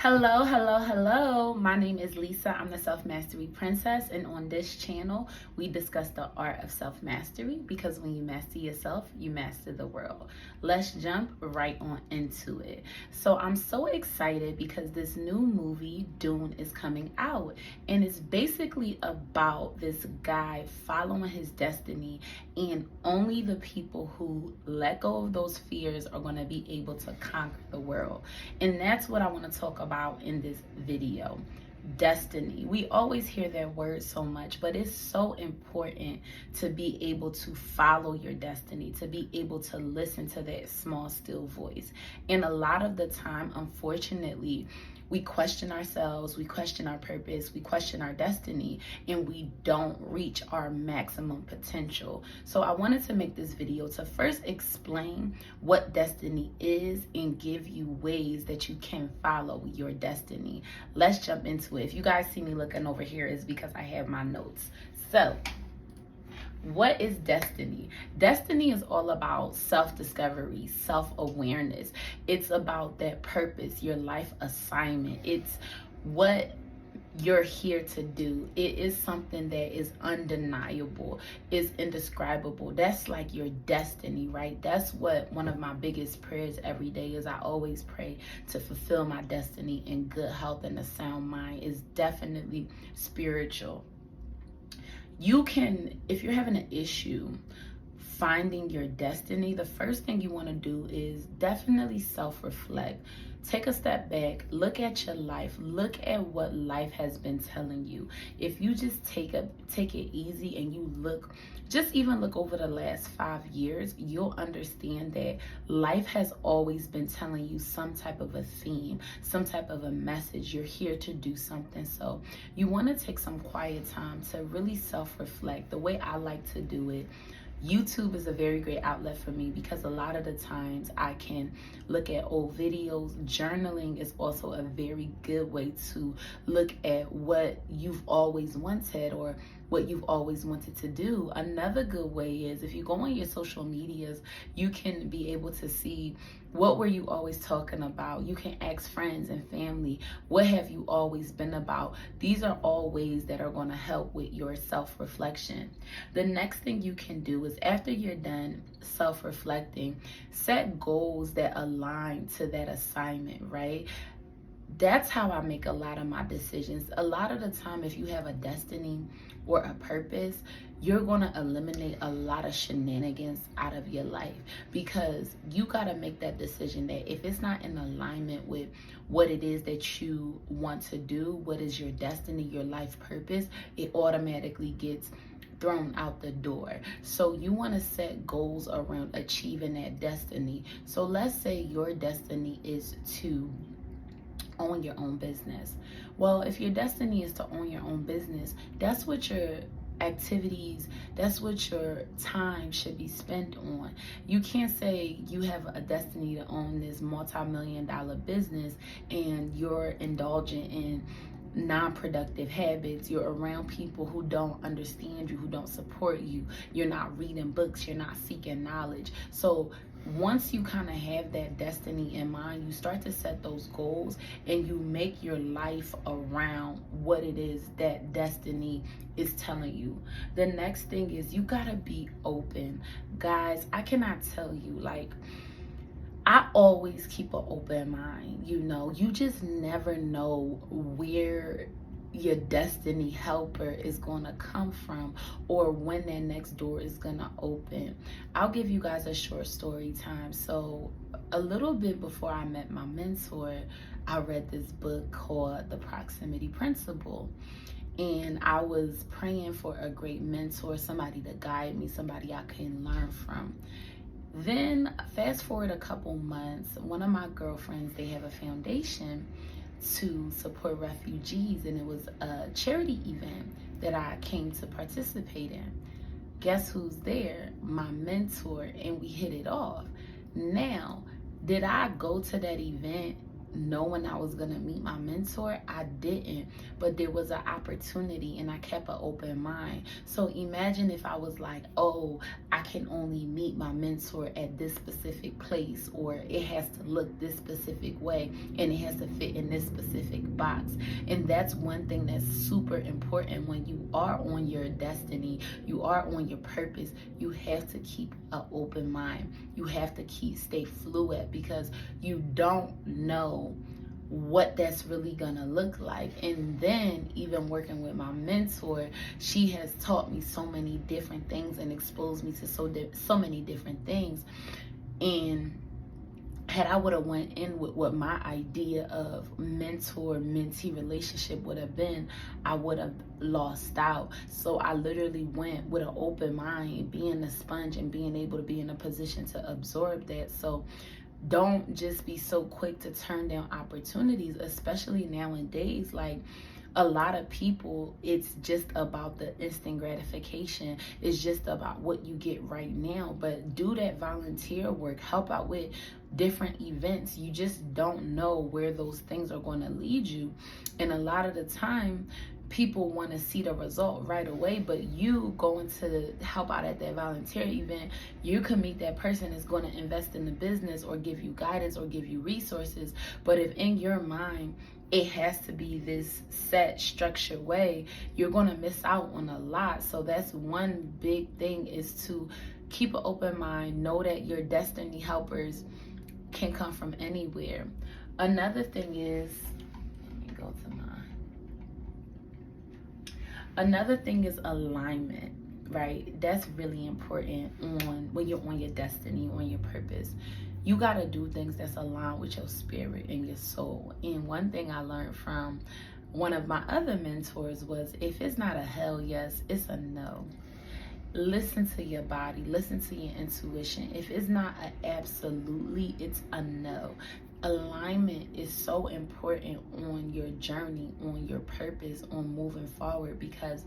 Hello, hello, hello. My name is Lisa. I'm the Self Mastery Princess, and on this channel, we discuss the art of self mastery because when you master yourself, you master the world. Let's jump right on into it. So, I'm so excited because this new movie, Dune, is coming out, and it's basically about this guy following his destiny, and only the people who let go of those fears are going to be able to conquer the world. And that's what I want to talk about in this video. Destiny. We always hear that word so much, but it's so important to be able to follow your destiny, to be able to listen to that small, still voice. And a lot of the time, unfortunately, we question ourselves, we question our purpose, we question our destiny, and we don't reach our maximum potential. So I wanted to make this video to first explain what destiny is and give you ways that you can follow your destiny. Let's jump into it. If you guys see me looking over here, it's because I have my notes. So, what is destiny? Destiny is all about self-discovery, self-awareness. It's about that purpose, your life assignment. It's what you're here to do. It is something that is undeniable, is indescribable. That's like your destiny, right? That's what one of my biggest prayers every day is. I always pray to fulfill my destiny in good health and a sound mind. Is definitely spiritual. You can, if you're having an issue finding your destiny, the first thing you want to do is definitely self-reflect. Take a step back, look at your life, look at what life has been telling you. If you just take it easy and you look, just even look over the last 5 years, you'll understand that life has always been telling you some type of a theme, some type of a message. You're here to do something. So you want to take some quiet time to really self-reflect. The way I like to do it, YouTube is a very great outlet for me because a lot of the times I can look at old videos. Journaling is also a very good way to look at what you've always wanted or what you've always wanted to do. Another good way is if you go on your social medias, you can be able to see what were you always talking about. You can ask friends and family, what have you always been about? These are all ways that are going to help with your self-reflection. The next thing you can do is after you're done self-reflecting, set goals that align to that assignment, right? That's how I make a lot of my decisions. A lot of the time, if you have a destiny or a purpose, you're going to eliminate a lot of shenanigans out of your life because you got to make that decision that if it's not in alignment with what it is that you want to do, what is your destiny, your life purpose, it automatically gets thrown out the door. So you want to set goals around achieving that destiny. So let's say your destiny is to own your own business. Well, if your destiny is to own your own business, that's what your activities, that's what your time should be spent on. You can't say you have a destiny to own this multi-million-dollar business and you're indulging in non-productive habits. You're around people who don't understand you, who don't support you. You're not reading books, you're not seeking knowledge. So once you kind of have that destiny in mind, you start to set those goals and you make your life around what it is that destiny is telling you. The next thing is you gotta be open. Guys, I cannot tell you, like, I always keep an open mind. You just never know where your destiny helper is going to come from or when that next door is going to open. I'll give you guys a short story time. So a little bit before I met my mentor, I read this book called The Proximity Principle. And I was praying for a great mentor, somebody to guide me, somebody I can learn from. Then fast forward a couple months, one of my girlfriends, they have a foundation to support refugees, and it was a charity event that I came to participate in. Guess who's there? My mentor, and we hit it off. Now, did I go to that event knowing I was gonna meet my mentor? I didn't, but there was an opportunity and I kept an open mind. So imagine if I was like, oh, I can only meet my mentor at this specific place, or it has to look this specific way and it has to fit in this specific box. And that's one thing that's super important when you are on your destiny, you are on your purpose. You have to keep an open mind. You have to stay fluid, because you don't know what that's really gonna look like. And then even working with my mentor, she has taught me so many different things and exposed me to so many different things. And had I would have went in with what my idea of mentor-mentee relationship would have been, I would have lost out. So I literally went with an open mind, being a sponge and being able to be in a position to absorb that. So don't just be so quick to turn down opportunities, especially nowadays. Like, a lot of people, it's just about the instant gratification. It's just about what you get right now. But do that volunteer work, help out with different events. You just don't know where those things are going to lead you. And a lot of the time, people want to see the result right away, but you going to help out at that volunteer event, you can meet that person that's going to invest in the business or give you guidance or give you resources. But if in your mind it has to be this set, structured way, you're going to miss out on a lot. So that's one big thing, is to keep an open mind. Know that your destiny helpers can come from anywhere. Another thing is, let me go to mine. Another thing is alignment, right? That's really important when you're on your destiny, on your purpose. You got to do things that's aligned with your spirit and your soul. And one thing I learned from one of my other mentors was, if it's not a hell yes, it's a no. Listen to your body, listen to your intuition. If it's not an absolutely, it's a no. Alignment is so important on your journey, on your purpose, on moving forward, because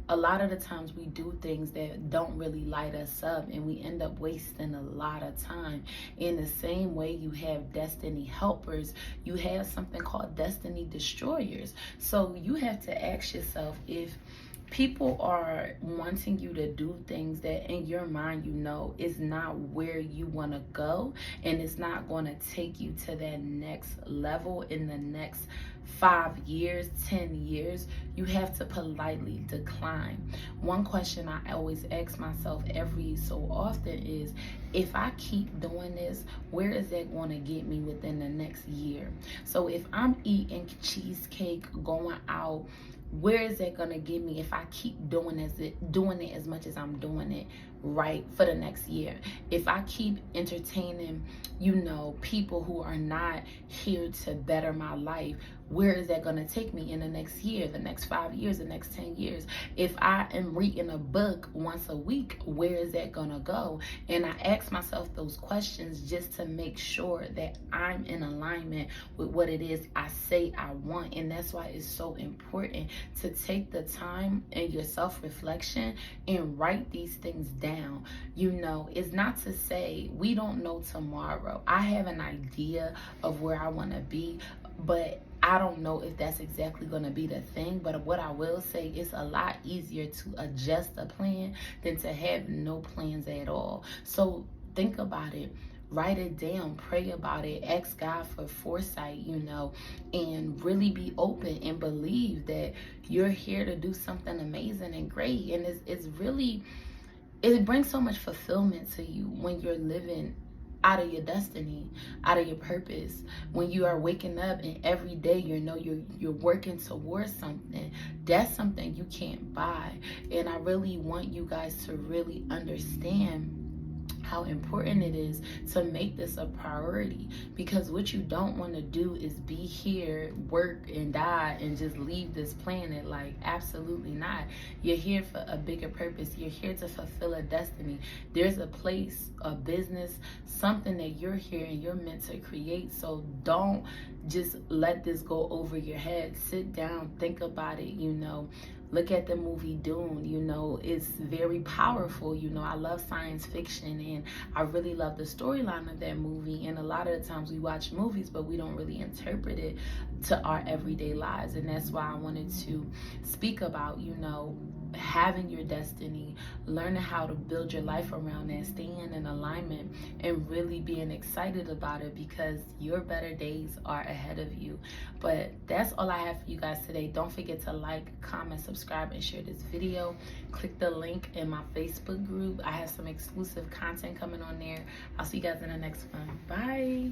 a lot of the times we do things that don't really light us up, and we end up wasting a lot of time. In the same way you have destiny helpers, you have something called destiny destroyers. So you have to ask yourself, if people are wanting you to do things that in your mind you know is not where you want to go, and it's not going to take you to that next level in the next 5 years, 10 years, you have to politely decline. One question I always ask myself every so often is, if I keep doing this, where is that going to get me within the next year? So if I'm eating cheesecake, going out, where is that going to get me if I keep doing it as much as I'm doing it right for the next year? If I keep entertaining, people who are not here to better my life, where is that going to take me in the next year, the next 5 years, the next 10 years? If I am reading a book once a week, where is that going to go? And I ask myself those questions just to make sure that I'm in alignment with what it is I say I want. And that's why it's so important to take the time in your self-reflection and write these things down. It's not to say we don't know tomorrow. I have an idea of where I want to be, but I don't know if that's exactly going to be the thing. But what I will say, it's a lot easier to adjust a plan than to have no plans at all. So think about it. Write it down, pray about it, ask God for foresight, and really be open and believe that you're here to do something amazing and great. And it brings so much fulfillment to you when you're living out of your destiny, out of your purpose. When you are waking up and every day you're working towards something, that's something you can't buy. And I really want you guys to really understand how important it is to make this a priority, because what you don't want to do is be here, work and die and just leave this planet. Like, absolutely not. You're here for a bigger purpose. You're here to fulfill a destiny. There's a place, a business, something that you're here and you're meant to create. So don't just let this go over your head. Sit down, think about it. Look at the movie Dune. It's very powerful. I love science fiction, and I really love the storyline of that movie. And a lot of the times we watch movies, but we don't really interpret it to our everyday lives. And that's why I wanted to speak about, having your destiny, learning how to build your life around that, staying in alignment, and really being excited about it, because your better days are ahead of you. But that's all I have for you guys today. Don't forget to like, comment, subscribe, and share this video. Click the link in my Facebook group. I have some exclusive content coming on there. I'll see you guys in the next one. Bye.